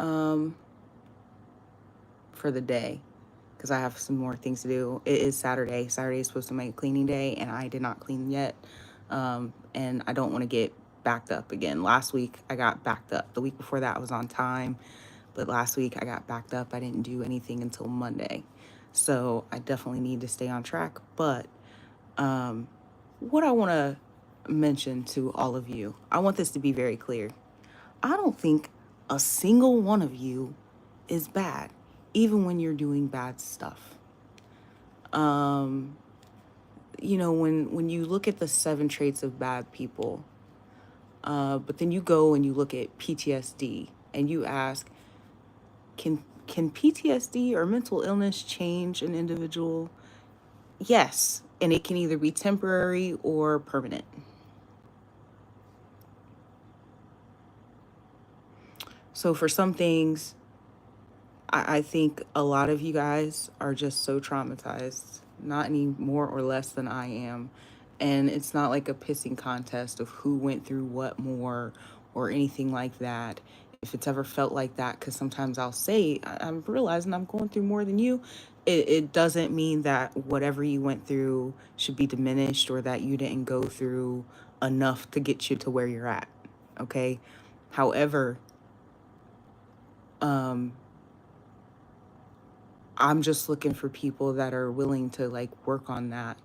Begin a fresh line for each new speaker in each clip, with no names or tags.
um, for the day because I have some more things to do. It is Saturday. Saturday is supposed to be my cleaning day, and I did not clean yet. And I don't want to get backed up again. Last week, I got backed up. The week before that, I was on time. But last week, I got backed up. I didn't do anything until Monday. So I definitely need to stay on track. But what I want to mention to all of you, I want this to be very clear. I don't think a single one of you is bad, even when you're doing bad stuff. When you look at the 7 traits of bad people, but then you go and you look at PTSD and you ask, can PTSD or mental illness change an individual? Yes, and it can either be temporary or permanent. So for some things, I think a lot of you guys are just so traumatized, not any more or less than I am. And it's not like a pissing contest of who went through what more or anything like that. If it's ever felt like that, because sometimes I'll say, I'm realizing I'm going through more than you. It doesn't mean that whatever you went through should be diminished or that you didn't go through enough to get you to where you're at. Okay. However, I'm just looking for people that are willing to like work on that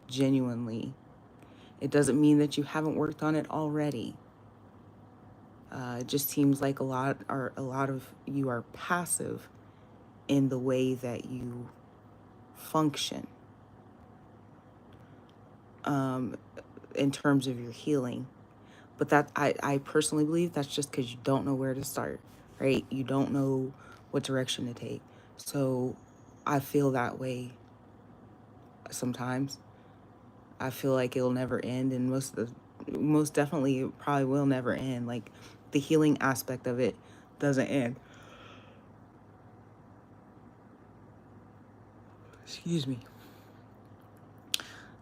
genuinely. It doesn't mean that you haven't worked on it already. It just seems like a lot of you are passive in the way that you function in terms of your healing. But that I personally believe that's just because you don't know where to start, right? You don't know what direction to take. So I feel that way sometimes. I feel like it'll never end, and most definitely it probably will never end. Like the healing aspect of it doesn't end. Excuse me.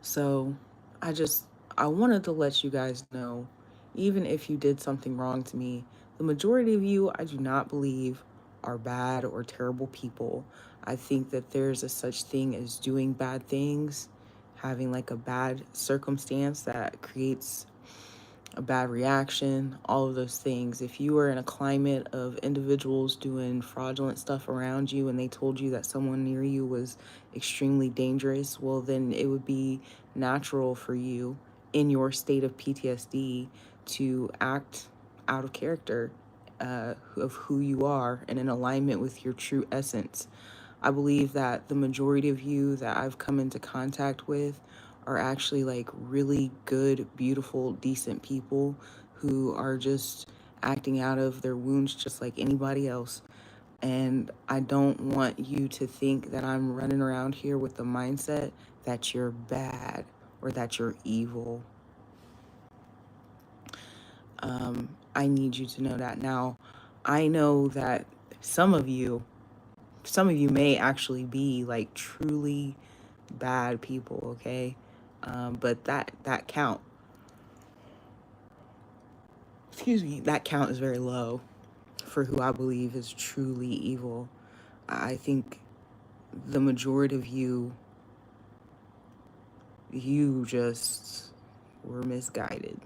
So I wanted to let you guys know, even if you did something wrong to me, the majority of you I do not believe are bad or terrible people. I think that there's a such thing as doing bad things, having like a bad circumstance that creates a bad reaction, all of those things. If you were in a climate of individuals doing fraudulent stuff around you and they told you that someone near you was extremely dangerous, well, then it would be natural for you in your state of PTSD to act out of character of who you are and in alignment with your true essence. I believe that the majority of you that I've come into contact with are actually like really good, beautiful, decent people who are just acting out of their wounds just like anybody else. And I don't want you to think that I'm running around here with the mindset that you're bad or that you're evil. I need you to know that. Now, I know that some of you may actually be like truly bad people, okay? But that count, that count is very low for who I believe is truly evil. I think the majority of you just were misguided.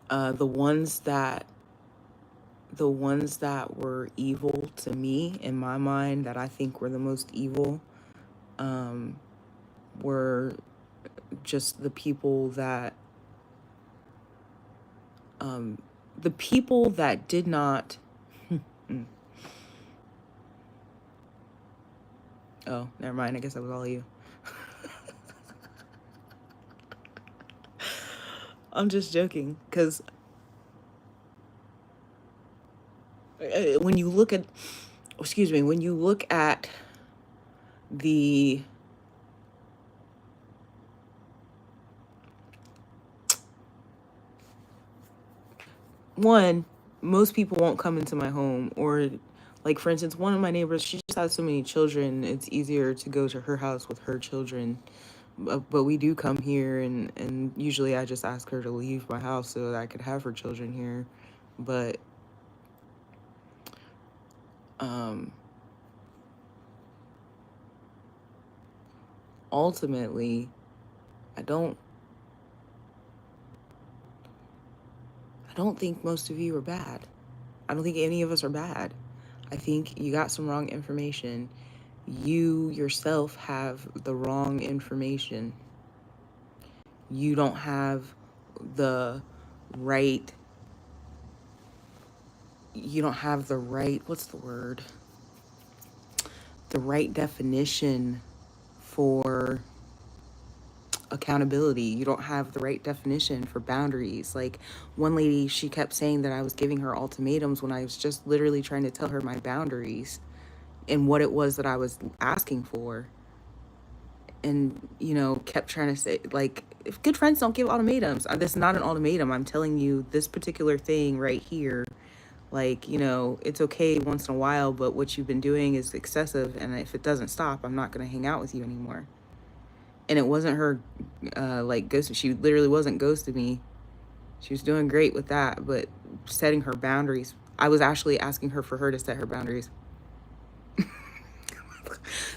The ones that were evil to me in my mind, that I think were the most evil, were just the people that did not. Oh, never mind. I guess that was all of you. I'm just joking, because when you look at, when you look at the one, most people won't come into my home, or like for instance, one of my neighbors, she just has so many children, it's easier to go to her house with her children but we do come here, and usually I just ask her to leave my house so that I could have her children here. But um, ultimately, I don't I don't think most of you are bad. I don't think any of us are bad. I think you got some wrong information. You yourself have the wrong information. You don't have the right, you don't have the right, what's the word? The right definition for accountability. You don't have the right definition for boundaries. Like one lady, she kept saying that I was giving her ultimatums when I was just literally trying to tell her my boundaries and what it was that I was asking for. And, kept trying to say, like, if good friends don't give ultimatums, this is not an ultimatum. I'm telling you this particular thing right here. Like, it's okay once in a while, but what you've been doing is excessive. And if it doesn't stop, I'm not going to hang out with you anymore. And it wasn't her, like, ghost. She literally wasn't ghosting me. She was doing great with that, but setting her boundaries. I was actually asking her for her to set her boundaries.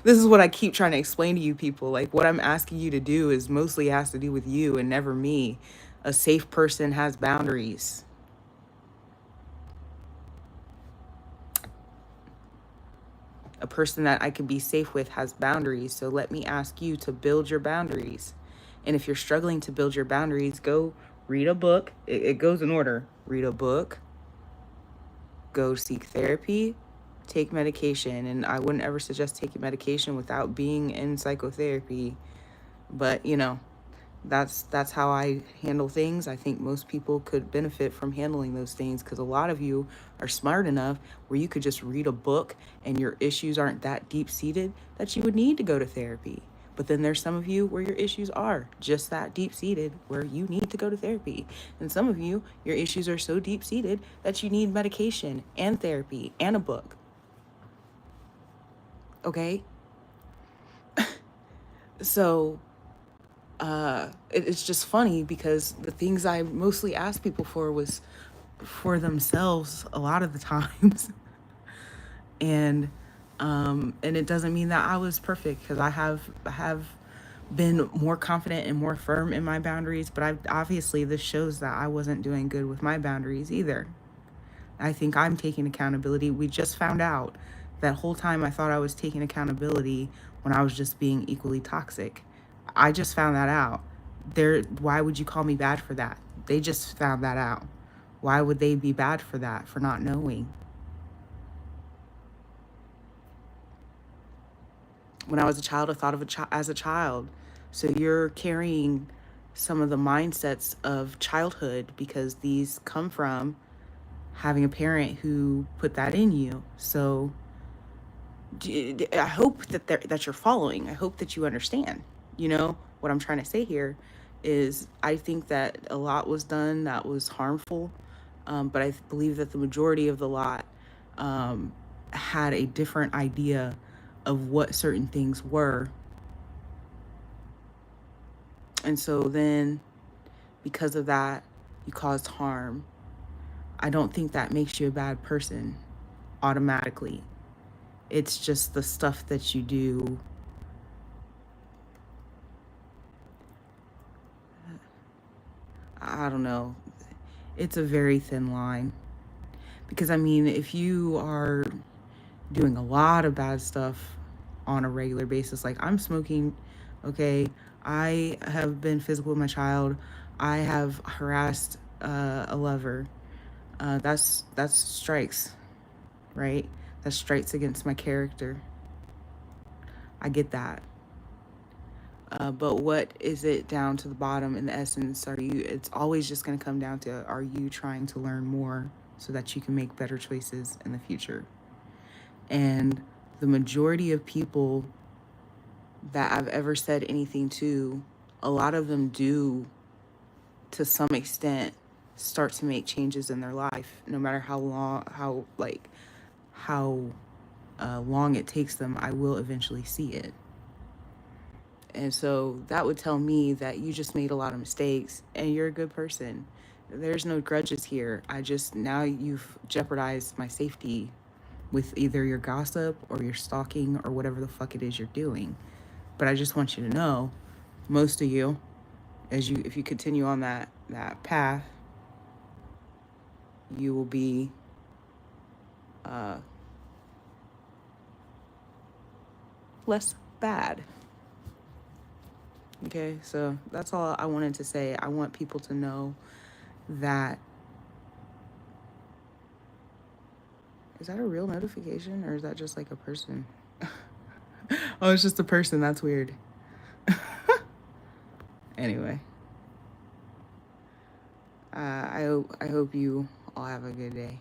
This is what I keep trying to explain to you people. Like, what I'm asking you to do is mostly has to do with you and never me. A safe person has boundaries. A person that I can be safe with has boundaries. So let me ask you to build your boundaries. And if you're struggling to build your boundaries, go read a book. It goes in order. Read a book, go seek therapy, take medication. And I wouldn't ever suggest taking medication without being in psychotherapy. But, that's how I handle things. I think most people could benefit from handling those things because a lot of you are smart enough where you could just read a book and your issues aren't that deep seated that you would need to go to therapy. But then there's some of you where your issues are just that deep seated where you need to go to therapy. And some of you, your issues are so deep seated that you need medication and therapy and a book. Okay? So it's just funny because the things I mostly asked people for was for themselves a lot of the times. And it doesn't mean that I was perfect because I have been more confident and more firm in my boundaries, but obviously this shows that I wasn't doing good with my boundaries either. I think I'm taking accountability. We just found out that whole time I thought I was taking accountability when I was just being equally toxic. I just found that out. Why would you call me bad for that? They just found that out. Why would they be bad for that, for not knowing? When I was a child, I thought of as a child. So you're carrying some of the mindsets of childhood because these come from having a parent who put that in you. So I hope that you're following. I hope that you understand. What I'm trying to say here is I think that a lot was done that was harmful, but I believe that the majority of the lot had a different idea of what certain things were. And so then, because of that, you caused harm. I don't think that makes you a bad person automatically. It's just the stuff that you do. I don't know. It's a very thin line. Because, I mean, if you are doing a lot of bad stuff on a regular basis, like I'm smoking, okay, I have been physical with my child, I have harassed a lover. That's strikes, right? That's strikes against my character. I get that. But what is it down to the bottom in the essence? It's always just going to come down to, are you trying to learn more so that you can make better choices in the future? And the majority of people that I've ever said anything to, a lot of them do, to some extent, start to make changes in their life, no matter how long it takes them. I will eventually see it. And so that would tell me that you just made a lot of mistakes and you're a good person. There's no grudges here. Now you've jeopardized my safety with either your gossip or your stalking or whatever the fuck it is you're doing. But I just want you to know, most of you, if you continue on that path, you will be less bad. Okay, so that's all I wanted to say. I want people to know that. Is that a real notification or is that just like a person? Oh, it's just a person. That's weird. Anyway, I hope you all have a good day.